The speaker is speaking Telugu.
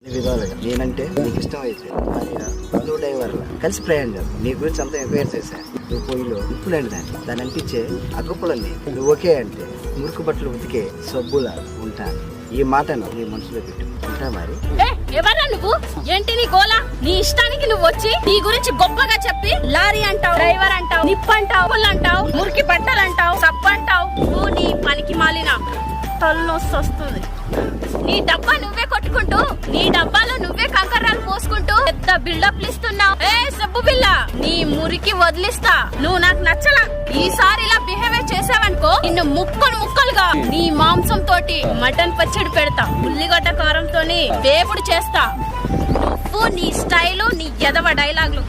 విధాలుగా నేనంటే నీకు ఇష్టం అయితే నువ్వు డ్రైవర్లా కలిసి ప్రయాణం నీ గురించి అంతా ఎంక్వైరీ చేశాను. నువ్వు పొయ్యిలో ఉప్పులేండి దాన్ని అనిపించే అగ్గుపులన్నీ నువ్వు ఒకే అంటే మురికి బట్టలు ఉతికే సబ్బులా ఉంటాను. ఈ మాటను నీ మనసులో పెట్టు ఉంటా మరి. ఎవరా నువ్వు? ఏంటి నీ గోలా? నీ ఇష్టానికి నువ్వు వచ్చి నీ గురించి గొప్పగా చెప్పి లారీ అంటావు, డ్రైవర్ అంటావు, నిప్పు అంటావు, పుల్ అంటావు, మురికి బట్టలు అంటావు, సబ్బు అంటావు. నువ్వు నీ పనికి మాలిన తలనొస్తుంది. నీ డబ్బా నువ్వే కొట్టుకుంటూ నీ డబ్బాలో నువ్వే కంకర్రాలు పోసుకుంటూ పెద్ద బిల్డప్లు ఇస్తున్నావు. సబ్బు బిల్ల నీ మురికి వదిలిస్తా. నువ్వు నాకు నచ్చలా. ఈసారి ఇలా బిహేవియర్ చేసావనుకో నిన్ను ముక్కలుగా నీ మాంసం తోటి మటన్ పచ్చడి పెడతా, ఉల్లిగడ్డ కారంతోని వేపుడు చేస్తా. నువ్వు నీ స్టైలు నీ ఎదవ డైలాగులు